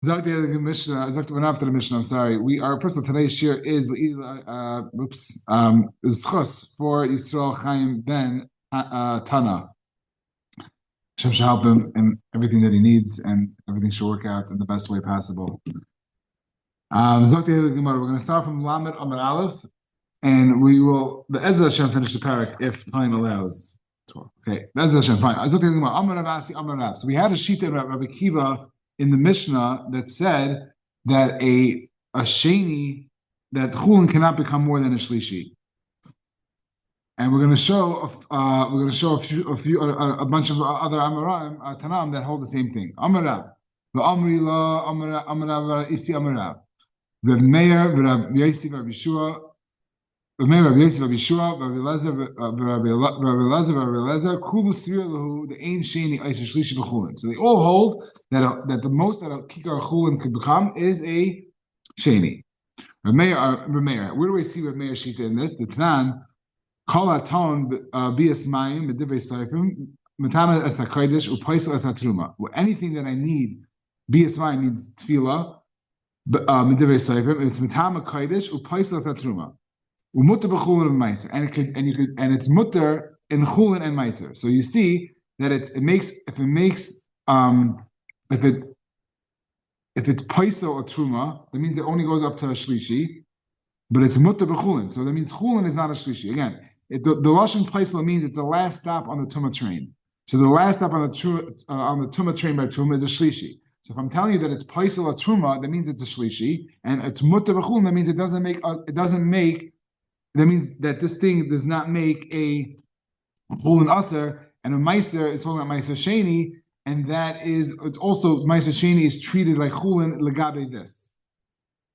Zok the Mishnah, Zok the after the Mishnah. I'm sorry. We are first of all, today's shir is is chus for Yisrael Chaim ben Tana. Hashem should help him in everything that he needs, and everything should work out in the best way possible. Zok the Gemara. We're going to start from Lamed Amar Aleph, and we will the Ezra Hashem finish the parak if time allows. Okay, Ezra Hashem. Fine. Zok the Gemara. Amar Ravasi Amar Rav. So we had a shita in Rabbi Kiva in the Mishnah that said that a sheni, that chulin cannot become more than a shlishi, and we're going to show a bunch of other Amoraim Tanam that hold the same thing. Amarav, v'amri la Amarav isi Amarav, Rav Meir v'Rav Yosef v'Rav Yeshua. So they all hold that the most that a kikar chulin could become is a sheni. Where do we see Rav Meir shita in this? The Tanan kol haton bias mayim b'divrei seifim matana es hakodesh u'paisel es hatruma. Anything that I need, bias mayim needs tefillah b'divrei seifim. It's matana kodesh u'paisel es hatruma. And it's mutter in chulin and meiser. So you see that if it's paisel or truma, that means it only goes up to a shlishi, but it's mutter b'chulin. So that means chulin is not a shlishi. Again, the lashon paisel means it's the last stop on the tuma train. So the last stop on the tuma train by truma is a shlishi. So if I'm telling you that it's paisel or truma, that means it's a shlishi, and it's mutter b'chulin, that means it doesn't make. That means that this thing does not make a chulin aser, and a meiser is talking about meiser sheni, and that is, it's also, meiser sheni is treated like chulin legabe this.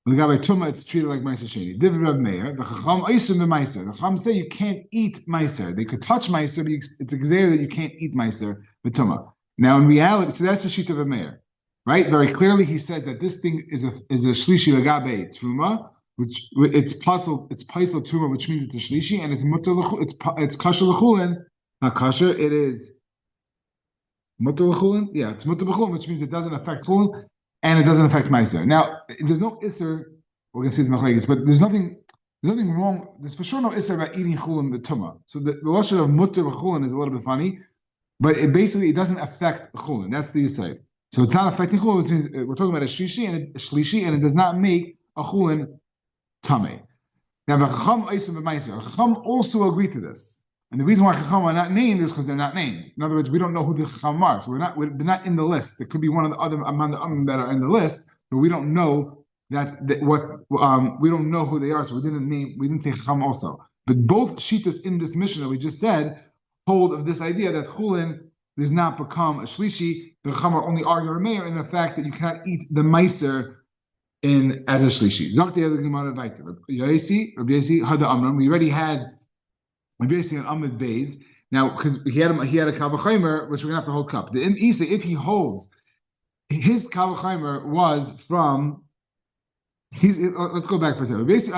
Legabe tuma, it's treated like meiser sheni. Div Rav Meir, the chacham oisum b'meiser. The chacham say you can't eat meiser. They could touch meiser, but it's exer that you can't eat meiser b'tuma. Now in reality, so that's the sheet of Rav Meir, right? Very clearly he says that this thing is a shlishi legabe truma, which it's paisel truma, which means it's a shlishi, and it's mutter it's kasher l'chulin, not kasher. It is mutter l'chulin. Yeah, it's mutter l'chulin, which means it doesn't affect chulin and it doesn't affect meiser. Now, there's no isser. We're gonna see it's machlekes, but there's nothing wrong. There's for sure no isser about eating chulin with tuma. So the lashon of mutter l'chulin is a little bit funny, but it doesn't affect chulin. That's the yisayid. So it's not affecting chulin, which means we're talking about a shlishi and it does not make a chulin Tameh. Now, the Chacham Oisum b'Meiser. Chacham also agreed to this, and the reason why Chacham are not named is because they're not named. In other words, we don't know who the Chacham are, so they're not in the list. There could be one of the other among the that are in the list, but we don't know we don't know who they are, so we didn't say Chacham also. But both shitas in this mission that we just said hold of this idea that chulin does not become a shlishi. The Chacham are only arguing Meir in the fact that you cannot eat the meiser as a shlishi. We already had Rabbi Yossi and Amud Beis. Now, because he had a kavachimer, which we're gonna have to hold cup. The Isa, if he holds, his kavachimer was from. Let's go back for a second. He has a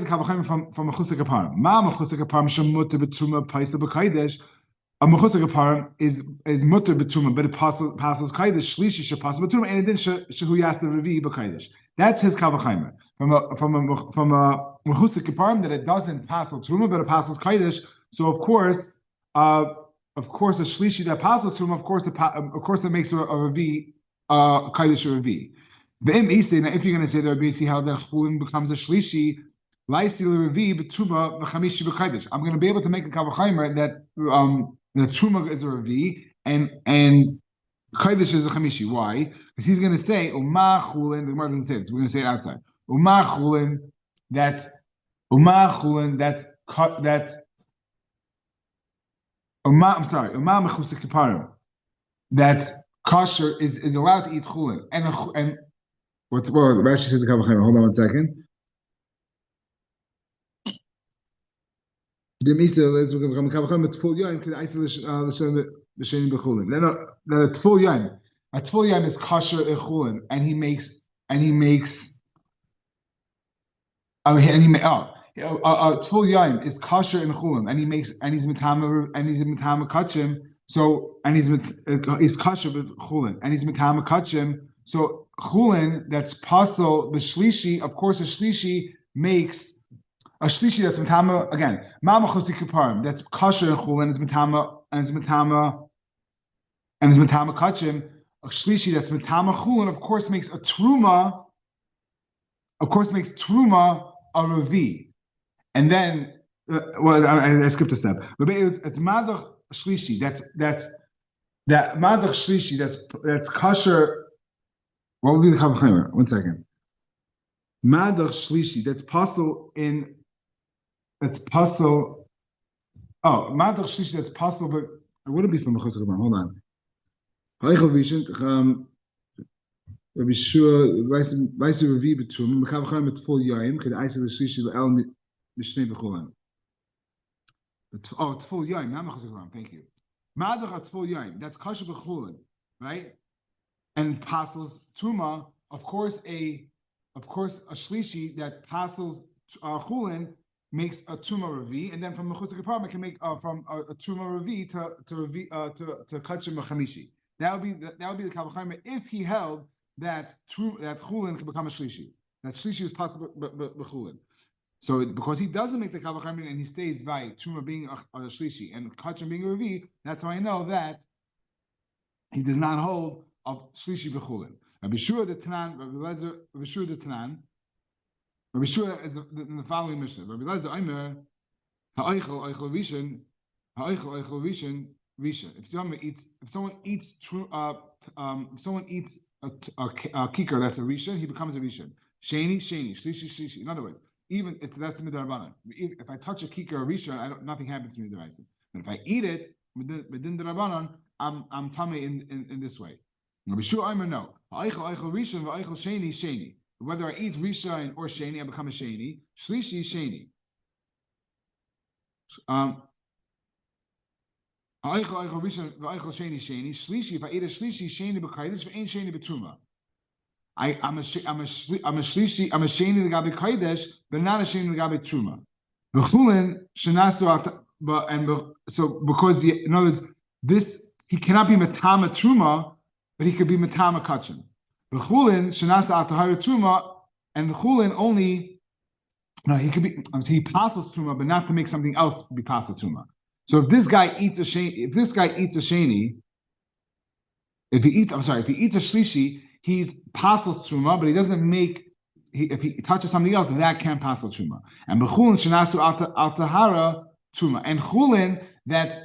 kavachimer from a chusik aparim. Ma chusik aparim shemut betruma paisa b'kaidesh. A mechusik aparim is mutter b'truma, but it passes kaidesh shlishi shepass b'truma, and it didn't shehu yasa revi b'kaidesh. That's his kavachaymer from a mechusik aparim that it doesn't pass truma, but it passes kaidesh. So of course a shlishi that passes truma, of course it makes a revi kaidesh a revi. Now, if you're going to say that Rabbi Yossi how that chulin becomes a shlishi. I'm going to be able to make a kavachaymer that the truma is a revi and kodesh is a chamishi. Why? Because he's going to say umah chulin. The Gemara doesn't say this. We're going to say it outside. Umah chulin. That's umah mechusik kiparim. That kosher is allowed to eat chulin and what's Rashi says the kavachaymer. Hold on 1 second. The Misa is we're going to come with full yom because isolation the sheni b'chulin. Then a tful yom is kasher echulin, and he makes a tful yom is kasher in chulin, and he's mitama kachim. So and he's kasher with chulin, and he's mitama kachim. So chulin that's pasal b'shlishi. Of course, a shlishi makes a shlishi that's mitama again. Mama chosi kiparim. That's kasher and chulin is mitama and is mitama kachim. A shlishi that's mitama chulin, of course, makes a truma. Of course, makes truma a revi, and then I skipped a step. But it's madach shlishi. That's that madach shlishi. That's kasher. What would be the chavachaymer? 1 second. Madach shlishi. That's puzzle in. That's puzzle. Oh, madach shlishi. That's puzzle, but it wouldn't be from the chosek. Hold on. Ha'echel vishint. Rabbi Shua, Vice Revi Betum, Mekavachayim at full Yaim. Could I say the shlishi el mishnei bechulan? Oh, it's full Yaim. Thank you. Madach at full Yaim. That's kasher bechulan, right? And passes tuma. Of course, a shlishi that passes chulin makes a tuma revi, and then from mechusik apartment it can make from a tuma revi to kachim mechamishi. That would be the kavachayim if he held that chulin could become a shlishi. That shlishi is possible bechulin. So because he doesn't make the kavachayim and he stays by truma being a shlishi and kachim being a revi, that's how I know that he does not hold of shlishi bechulin. Rabbi Shua the Tanan, Rabbi Shua the Tanan. Rabbi Shua is in the following mission. Rabbi Lezer Aimer ha'oichel rishon rishon. If someone eats a kikar that's a rishon, he becomes a rishon. Sheni, shlishi. In other words, even that's midrabanan. If I touch a kikar or rishon, nothing happens to me deraisa. But if I eat it within the rabbanon, I'm tamei in this way. Rabbi Shua Aimer no. Ha'oichel rishon va'oichel sheni. Whether I eat rishon or sheni, I become a sheni. Shlishi sheni. Shlishi. If I eat a shlishi, sheni b'kaidish, ain't sheni b'truma. I'm a shlishi. I'm a sheni l'gabe kaidish, but not a sheni l'gabe truma. B'chulin shenasu and so because in other words, this he cannot be matama truma, but he could be matama kachim. B'chulin shenasa atahara truma, and the chulin only he could be he passes truma, but not to make something else be passes truma. So if this guy eats a sheni, if he eats a shlishi, he's passes truma, but he doesn't make. If he touches something else, that can't pass truma. And b'chulin shenasu al tahara truma, and chulin that's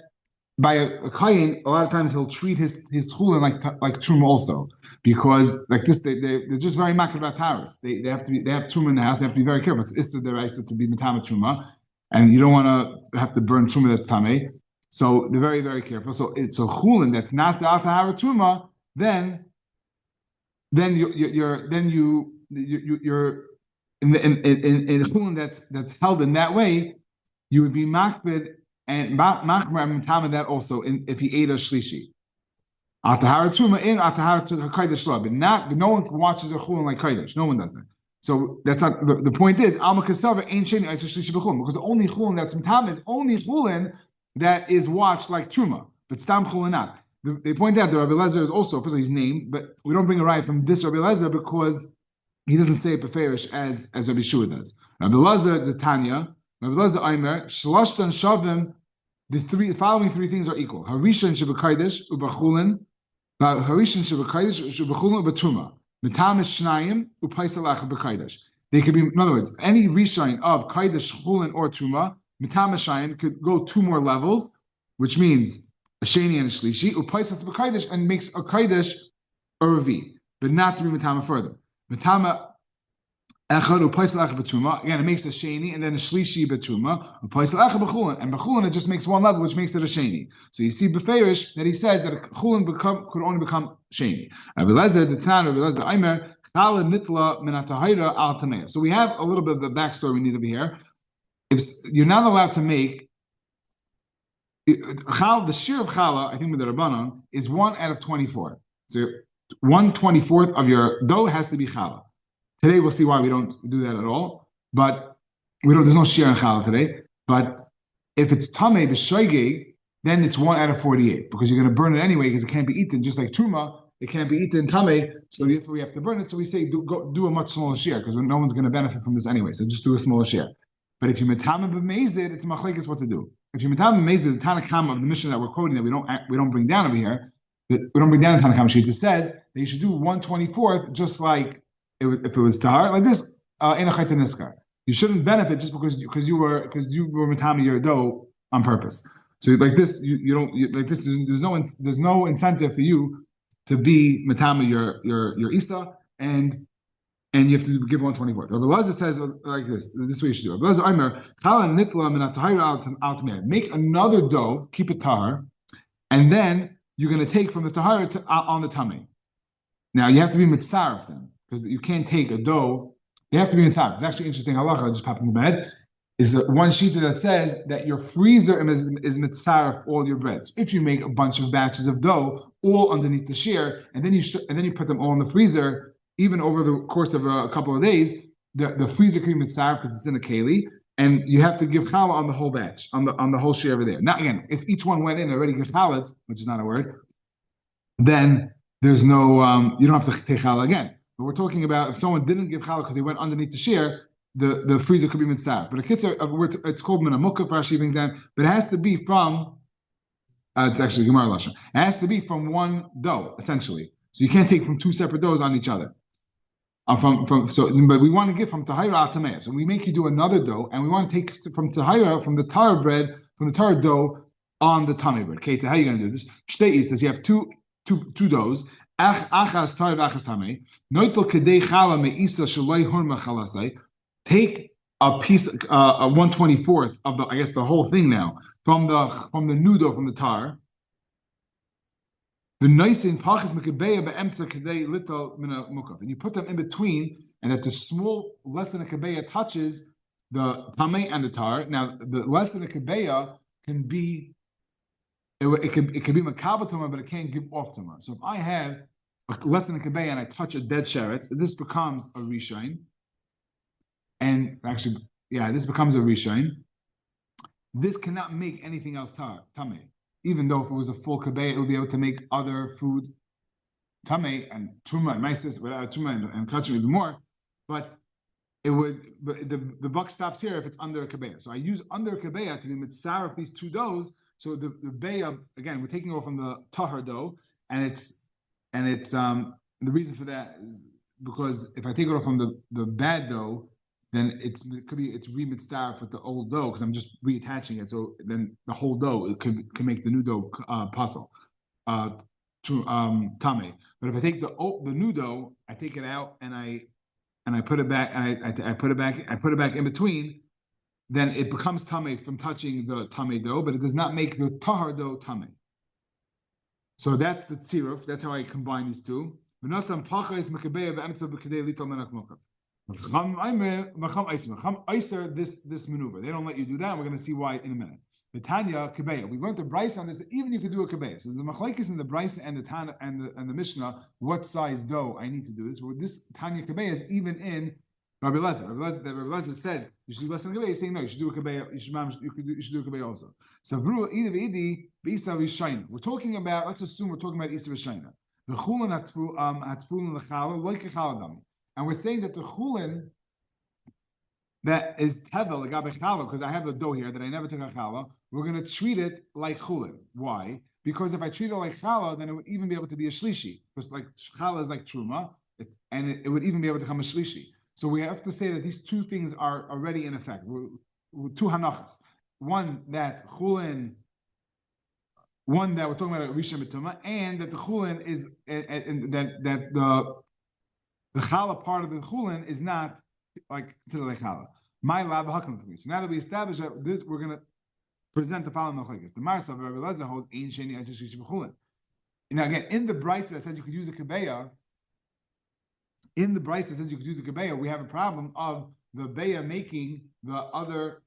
by a kayin, a lot of times he'll treat his chulin like truma also, because like this they're just very makar about taharas. They have truma in the house. They have to be very careful. It's issa deraisa to be matama truma, and you don't want to have to burn truma that's tamei. So they're very very careful. So chulin that's nasa al tahara truma, then you're in chulin that's held in that way, you would be makbid. And machmer that also if he ate a shlishi. Atahara truma in atahara to kaidish la, but no one watches a chulin like kaidish. No one does that. So that's not the point. Is alma kasava ain't sheni as a shlishi b'chulin, because the only chulin that's mitam is only chulin that is watched like truma, but stam chulin not. They point out that Rabbi Lezer is also, first of all, he's named, but we don't bring a right from this Rabbi Lezer because he doesn't say beferish as Rabbi Shua does. Rabbi Lezer the Tanya. Rabbi Lezer Aimer, Shlashtan Shavim, the following three things are equal. Harishan Shabakaidish, Ubachulin, Harishan Shabakaidish, Ubachulin, Ubatruma. Mitamis Shnayim, Upaisalach Bakaidish. They could be, in other words, any Rishain of Kaidish, Chulin, or Truma, Mitamis Shayin could go two more levels, which means a Sheni and a Shlishi, Upaisas Bakaidish, and makes a Kaidish a Ravi, but not to be Mitama further. Mitama Again, it makes a sheni and then a shlishi betruma. And bechulin it just makes one level, which makes it a sheni. So you see beferish that he says that a chulin could only become sheni. Rabbi Lezer the Tan, Rabbi Lezer Aimer, chala nitla minatahira al tamei. So we have a little bit of the backstory we need over here. If you're not allowed to make the shir of chala, I think with the rabbanon is 1 out of 24. So 1/24 of your dough has to be chala. Today we'll see why we don't do that at all, but there's no shir in challah today. But if it's tamei b'shoigeg, then it's 1 out of 48 because you're going to burn it anyway because it can't be eaten. Just like truma, it can't be eaten tamei, so we have to burn it. So we say do a much smaller share because no one's going to benefit from this anyway. So just do a smaller share. But if you metame b'meizid, it's machlekes what to do. If you metame b'meizid, the Tanakh of the mission that we're quoting that we don't bring down over here, that we don't bring down the Tanakh sheet. It says that you should do 1/24th, just like if it was tahar like this. In a chayta niskar, you shouldn't benefit just because you were metame your dough on purpose. So like this, you don't like this. There's no incentive for you to be metame your isa and you have to give 1/24th. Rabbi Elazar says like this. This way you should do it. Rabbi Elazar Omer, chala nitla min atahira al tameh. Make another dough, keep it tahar, and then you're going to take from the tahara on the tummy. Now you have to be mitzaref then, because you can't take a dough. You have to be mitzaref. It's actually interesting. Halacha just popped in the head. Is one sheet that says that your freezer is mitzaref all your bread. So if you make a bunch of batches of dough all underneath the shear, and then you put them all in the freezer, even over the course of a couple of days, the freezer can be mitzaref because it's in a keli. And you have to give challah on the whole batch, on the whole share over there. Now, again, if each one went in and already gives challah, which is not a word, then there's no, you don't have to take challah again. But we're talking about if someone didn't give challah because they went underneath the share, the freezer could be mitzvah. But a kitzur, it's called minamukah for Rashi brings down, but it has to be from, it's actually Gemara Lashon. It has to be from one dough, essentially. So you can't take from two separate doughs on each other. But we want to get from tahira al tameh. So we make you do another dough, and we want to take from tahira, from the tar bread, from the tar dough on the tameh bread. Okay, so how are you going to do this? Shtei says you have two doughs. Achas tar v'achas tameh. Noitel kedei chala meisa shaloi hurma chalasai. Take a piece, 1/24th of the whole thing now from the new dough from the tar. The noisin pachis mekabeya be'emtza kedei little mina mukav, and you put them in between, and that the small less than a kabeya touches the tamei and the tar. Now, the less than a kabeya can be it can be makabel tumah, but it can't give off tumah. So if I have less than a kabeya and I touch a dead sheretz, this becomes a rishain. And actually, this becomes a rishain. This cannot make anything else tamei. Even though if it was a full kabeya, it would be able to make other food tamei and truma and meisis, truma and kachim even more. But it would. But the buck stops here if it's under a kabeya. So I use under a kabeya to be mitzar of these two doughs. So the beya, again, we're taking off from the tahar dough, and it's the reason for that is because if I take it off from the bad dough, then it's re-mitzaref with the old dough because I'm just reattaching it. So then the whole dough it can make the new dough pasul, tamei. But if I take the new dough, I take it out and I put it back. I put it back in between. Then it becomes tamei from touching the tamei dough, but it does not make the tahar dough tamei. So that's the tziruf. That's how I combine these two. This maneuver. They don't let you do that. We're going to see why in a minute. The Tanya Kabeya. We learned the Brisa on this that even you could do a Kabeya. So the Machlekes in the Brisa and the Tana and the Mishnah, what size dough I need to do this. Well, this Tanya Kabeya is even in Rabbi Elazar. Rabbi Elazar said you should do less than a Kabeya. He's saying no, you should do a Kabeya. You should do a Kabeya also. So we're talking about. Let's assume we're talking about Isa v'Shayna. The Chulin hatfulin lechala loike chaladam. And we're saying that the chulin that is tevel legabe challah, because I have a dough here that I never took a challah, we're going to treat it like chulin. Why? Because if I treat it like challah, then it would even be able to be a shlishi. Because like challah is like truma, and it would even be able to become a shlishi. So we have to say that these two things are already in effect. We're two hanachas. One that chulin. One that we're talking about a rishon b'tumah, and that the chulin is that the challah part of the chulin is not like considered like challah. My lab hakim to me. So now that we established that this, we're going to present the following machlekes. The Marsav of Rabbi Elazar holds ein sheni as shlishi b'chulin. Now again, in the brayta that says you could use a kabeya, we have a problem of the beya making the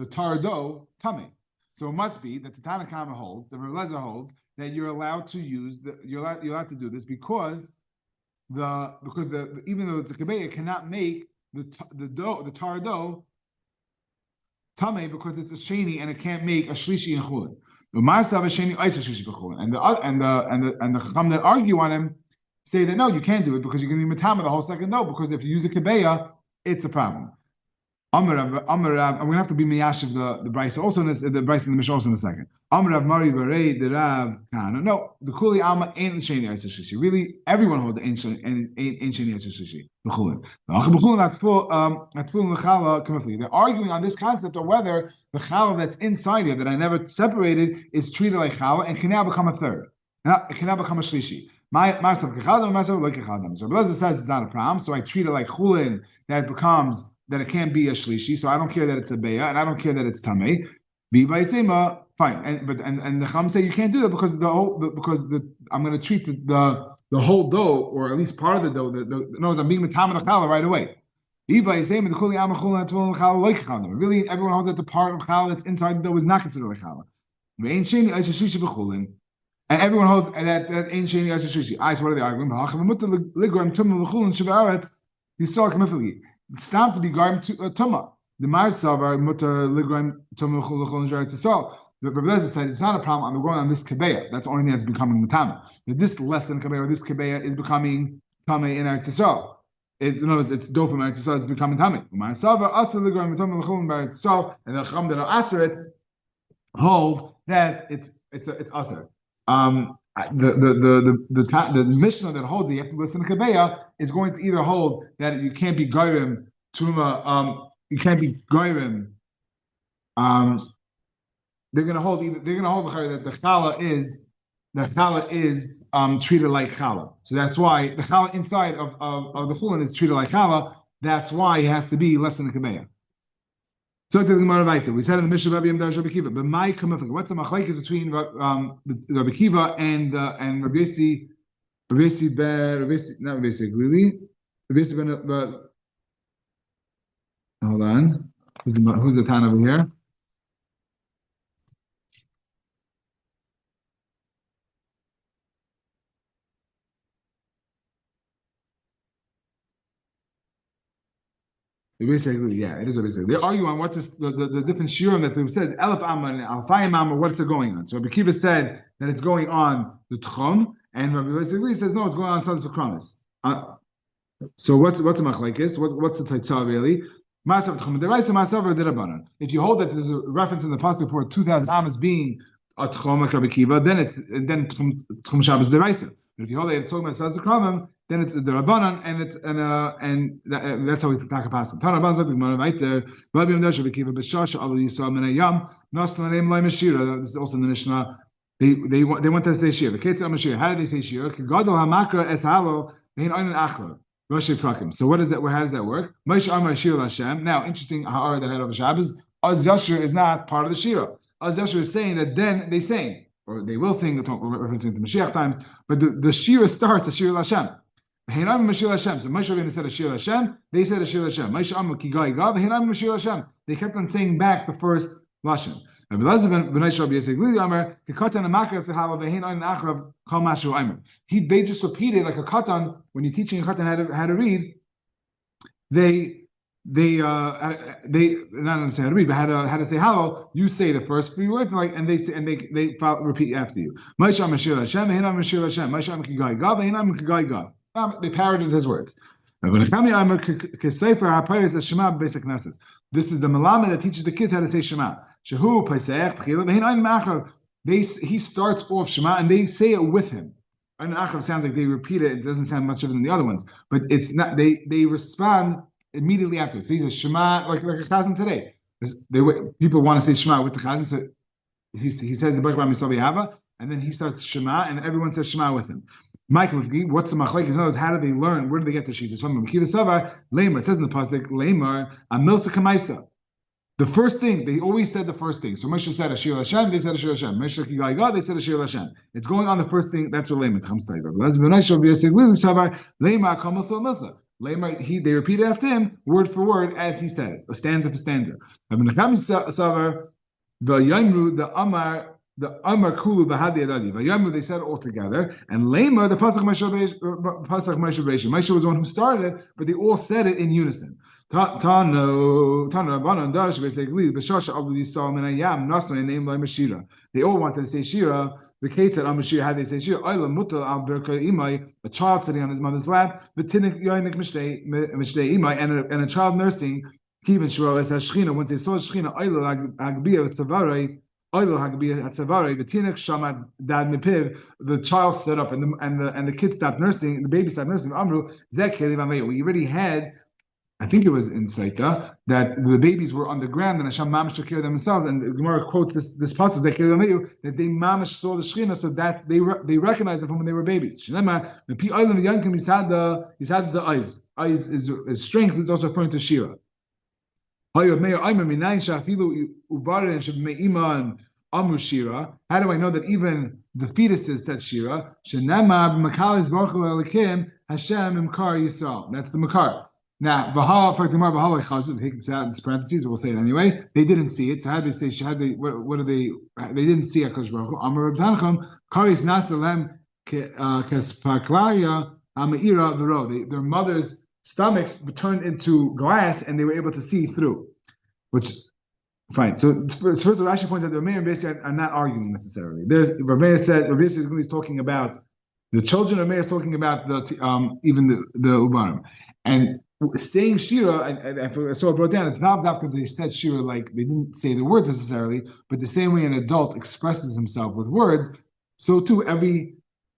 tar dough tummy. So it must be that the Tanakama holds, the Rabbi Elazar holds that you're allowed to use you're allowed to do this because even though it's a kabeya, it cannot make the tar dough tamei because it's a sheni and it can't make a shlishi and chulin. And the Chacham that argue on him say that no, you can't do it because you're going to be matama the whole second dough, because if you use a kebeya, it's a problem. I'm going to have to be miyashiv the Bryce also in the Bryce in the Mishnah also in a second. Amrav Mari Barei the Rav Kana. No, the Kuli Alma ain't Sheni Yitzchak. Really, everyone holds the ain't Sheni Yitzchak. Bechulin. They're arguing on this concept of whether the challah that's inside here that I never separated is treated like challah and can now become a third. It can now become a shlishi. Myself kechadam, myself like kechadam. So Rebbe says it's not a problem. So I treat it like chulin that becomes. That it can't be a shlishi, so I don't care that it's a beya, and I don't care that it's tamei. Fine, and the Chacham say you can't do that because I'm going to treat the whole dough, or at least part of the dough. I'm being matama the challah right away. Really, everyone holds that the part of challah that's inside the dough is not considered like challah. And everyone holds that ain't sheni as a shlishi. So what are they arguing? It's time to be garm tuma. The Marsavar mutter ligram tuma chulachol njaret tzal. The Rebbe said it's not a problem. I'm going on this kebeya. That's the only thing that's becoming matama. This less than kebeya, or this kebeya is becoming tamei in Eretz Yisrael. In other words, it's dof from Eretz Yisrael. It's becoming tamei. Marsavar asar ligram tuma chulachol njaret tzal, and the Chacham that are asar it hold that it's asar. The Mishnah that holds that you have to listen to Kabeya is going to either hold that you can't be Gairim Truma, you can't be Gairim. They're going to hold that the challah is treated like challah. So that's why the challah inside of the chulin is treated like challah. That's why it has to be less than the Kabeya. So we said in the Mishnah Rabbi Kiva, but my kamafik. What's the machlekes between Rabbi Kiva and Rabbi Yossi ben hold on. Who's the Tan over here? Basically, yeah, it is what it is. They argue on what is the different shiurim that they've said, Elef Amma and Alfayim Amma, what's it going on? So Rabbi Kiva said that it's going on the Tchum, and Rabbi basically says, no, it's going on Sadas V'Kramis. So what's the machlekes? What's the Taitzah really? Masav Tchum, the right to Masav or Dirabanan. If you hold that there's a reference in the pasuk for 2,000 Amas being a Tchum like Rabbi Kiva, then Tchum Shabbos Deraisa. But if you hold that it's talking about Sadas V'Kramim, then it's the Rabbanan, and that's how we pack a pass. Tana Rabbanan like the Gemara right there. Rabbi Yamdash Rabbi Kiva b'shasha alu yisrael min hayam naslan aleim loy mashira. This is also in the Mishnah. They want to say shira. V'ketz al mashira. How do they say shira? Gadol hamakra es halo vein oinen achla. Rashi prakim. So what is that? How does that work? Moshe Amar shira Hashem. Now, interesting. Ha'ara that had over Shabbos. Az Yashir is not part of the shira. Az Yashir is saying that then they sing, or they will sing, referencing to Mashiach times. But the shira starts a shira Hashem. So Moshe Rabbeinu said Ashir Hashem, they said Ashir Hashem. They kept on saying back the first lashon. They just repeated like a katan. When you're teaching a katan how to read, they not understand how to read, but how to say hello. You say the first three words, and they repeat after you. They parroted his words. This is the Malama that teaches the kids how to say Shema. He starts off Shema and they say it with him. Sounds like they repeat it. It doesn't sound much different than the other ones, but it's not. They respond immediately after. So these are Shema like a chazan today. People want to say Shema with the chazan. So he says the Baruch Mitzvah Hava, and then he starts Shema, and everyone says Shema with him. Michael, what's the machlekes? In other words, how do they learn? Where do they get the sheet? It's from Kiva Savar, Lamar. It says in the pasuk, Lamar, Amilsa Kamaisa. The first thing, they always said the first thing. So Moshe said Ashir Hashem, they said Ashir Hashem. Moshe Kigai God, they said Ashir Hashem. It's going on the first thing, that's what Lamar comes to. Lamar, they repeat it after him, word for word, as he said it, a stanza for stanza. The Yamru, the Amar, the Amar Kulu Bahadi Adadi. Vayamu, they said all together. And Lema, the Pasach Moshe Beishim. Moshe was the one who started it, but they all said it in unison. Tano Rabbanan Dash basically Bashasha Abu Yisrael Minayam Nasra name like Mashira. They all wanted to say Shira. The Keter al Mashira had they say Shira. Ayla Mutal al Berka Imai, a child sitting on his mother's lap. Betinik Yoinik Mishtei Imai, and a child nursing. Even Shira as Shechina. Once they saw Shechina, Ayla Agbiya Tzavarei. The child stood up and the kid stopped nursing, the baby stopped nursing. Amru, we already had, I think it was in Sotah, that the babies were on the ground and Hashem mamash took care of themselves. And the Gemara quotes this passage that they mamash saw the Shechina, so that they recognized them from when they were babies. He had the eyes. Eyes is strength. It's also referring to Shira. How do I know that even the fetuses said Shira? That's the Makar. Now, for the take it out in parentheses, we'll say it anyway. They didn't see it. So how do they say? What do they? They didn't see Hakadosh Baruch Hu. Amar Reb Tanchum, Karis Nasalem Kespaklaria Amaira Vero. Their mothers' stomachs turned into glass, and they were able to see through. Which, fine. So first of all, Rashi points out that Rameir and Beisai are not arguing necessarily. Rameir is talking about the children. Rameir is talking about even the Ubarim. And saying Shira, I saw it brought down, it's not because they said Shira like they didn't say the words necessarily, but the same way an adult expresses himself with words, so too every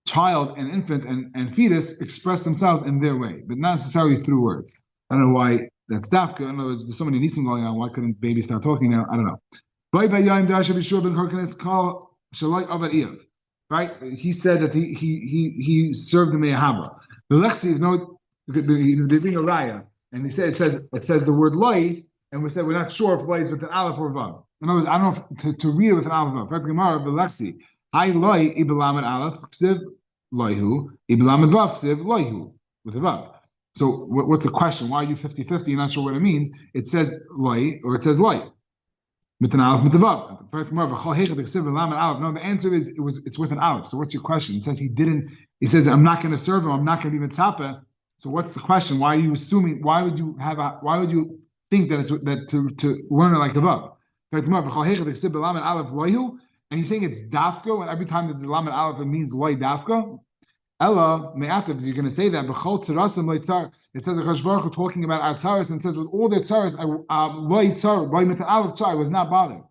child and infant and fetus express themselves in their way, but not necessarily through words. I don't know why that's dafka. In other words, there's so many nisim going on. Why couldn't babies start talking now? I don't know. Right? He said that he served the meyahaba. The lexi, they bring a raya, and they say it says the word loy, and we said we're not sure if loy is with an aleph or vav. In other words, I don't know if to read it with an aleph or vav. Fact Gemara the lexi, hi loy ibelamed aleph ksiv loyhu ibelamed vav ksiv loyhu with a vav. So what's the question? Why are you 50-50? You're not sure what it means. It says loy or it says loy. Mit an aleph mit a vav. No, the answer is it's with an aleph. So what's your question? It says he says I'm not going to serve him. I'm not going to be mitzapeh. So what's the question? Why are you assuming? Why would you think that it's that to learn it like above? And he's saying it's dafka, and every time that there's lam and aleph, it means loy dafka. Ella me'atav, you're going to say that. It says Hakadosh Baruch Hu talking about our tzaras, and it says with all their tzaras, loy tzar, loy mit aleph tzar was not bothered.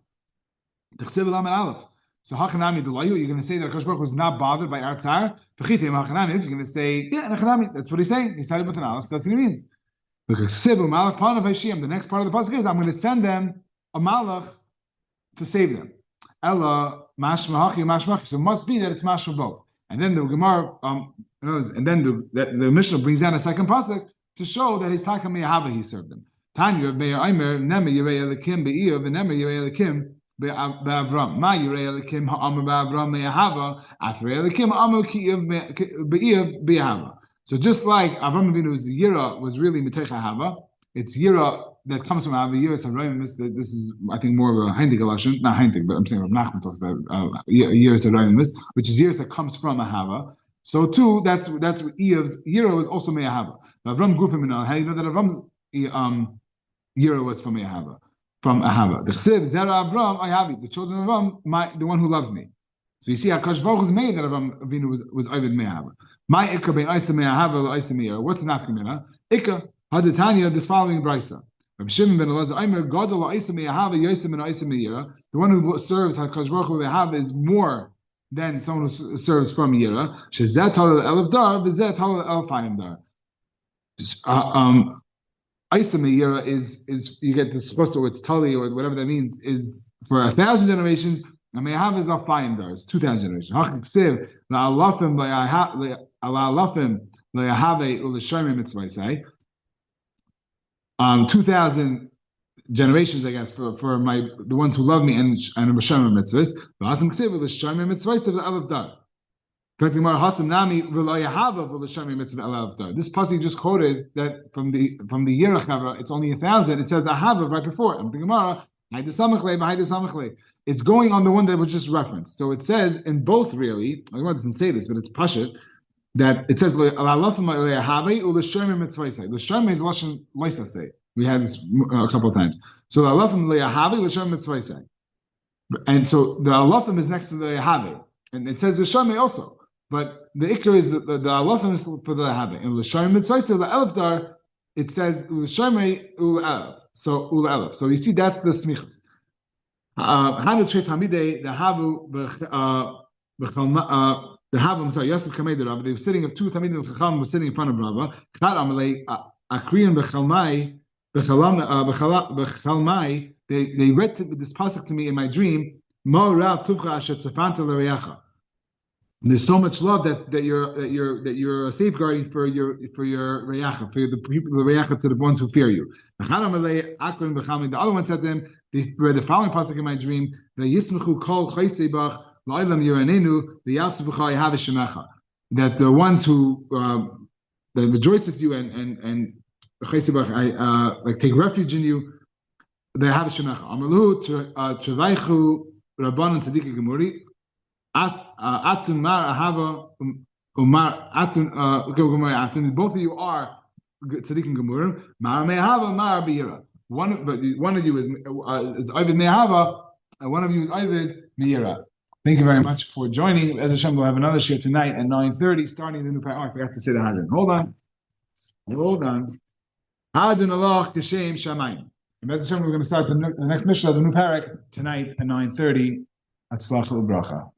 Lam and aleph. So Hachanami Delayu, you're going to say that Hakadosh Baruch Hu was not bothered by our tzar. You're going to say, yeah, Hachanami. That's what he's saying. He started with an aleph. That's what he means. Because the next part of the pasuk is, I'm going to send them a malach to save them. Ella mashma hachi mashma. So it must be that it's mashma both. And then the Gemara, and then the Mishnah brings down a second pasuk to show that his takam meyahava he served them. Tanya Meir Aimer Neme Yirei Elikim Be'iyav and Neme Yirei Elikim Be'avram. Ma Yirei Elikim Ha'amar Be'avram Meyahava Athrei Elikim Ha'amar Be'iyav Be'ahava. So just like Avram Avinu's Yira was really Mitecha Hava, it's Yira that comes from Hava. Yira is Harayim. This is, I think, more of a Heintig Galashon, not Heintig, but I'm saying Rav Nachman talks about Yira is Harayim, which is Yira that comes from a Hava. So too, that's what Iyav's Yira was also Meyahava. Avram Gufim Minal. How do you know that Avram's Yira was from Ahava, from Ahava? The Chsiv Zera Avram Ayavi, the children of Avram, the one who loves me. So you see, Hakadosh Baruch Hu's made that Avram Avinu was Ovid Me'ahava. My Ikka bein Isa Me'ahava Isa Me'ira. What's an Afkamina? Ikka Hadatanya. This following brisa. Rabbi Shimon ben Elazar Aimer Gadol Isa Me'ahava Yosem and Isa Me'ira. The one who serves Hakadosh Baruch Hu Me'ahava is more than someone who serves from Yira. Shezet Halal Elef Dar v'Zet Halal Elfayim Dar. Isa Me'ira is you get the supposed to it's Tali or whatever that means is for 1,000 generations. And Me'ahava is Alfayim Dar. It's 2,000 generations. Hachiksiv la'alafim le'ahave u'l'shomer mitzvah say. 2,000 generations, I guess, for the ones who love me and Shomer mitzvahs. V'asim ksiv u'l'shomer mitzvah say the Elef Dar. This pasuk just quoted that from the Yerach Hava, it's only 1,000. It says Ahava right before. And the Gemara, It's going on the one that was just referenced. So it says in both really, I doesn't say this, but it's pashut, that it says L'shem is lashon loisasei. We had this a couple of times. So alafim le'ahavi l'shem mitzvaisei. And so the alafim is next to the le'ahavi. And it says l'shem also. But the ikar is the alafim is for the le'ahavi. And l'shem mitzvaisei, the elif dar, it says l'shem u'elef. So u'elef. So you see that's the smichas. Hanu tre tamidei the havu the Havam, Yosef Kamei Rabba, they were sitting of two Tamidim Chacham were sitting in front of Rabba. Chad Amalei Akriyan Bechalmai, they read this pasuk to me in my dream. Mo Rav Tuvcha Asher Tzafanta L'Reyacha. There's so much love that you're safeguarding for your reyacha, for the people, the reyacha to the ones who fear you. The other one said to him, they read the following pasuk in my dream: the Yismachu Kol Chaysebach. That the ones who that rejoice with you and like take refuge in you, they have a shemecha. Amalu trevaychu rabbanon tzaddik gemuri atun mar ahava umar atun atun. Both of you are tzaddik gemurim. Mar me'ahava mar biyira. One of you is Ovid me'ahava, and one of you is Ovid miyira. Thank you very much for joining. As Hashem, we'll have another share tonight at 9:30, starting the new parak. Oh, I forgot to say the Hadron. Hold on. Hadron Allah Kashem Shamayim. And as Hashem, we're going to start the next mission of the new parak tonight at 9:30 at Tzlach U'Bracha.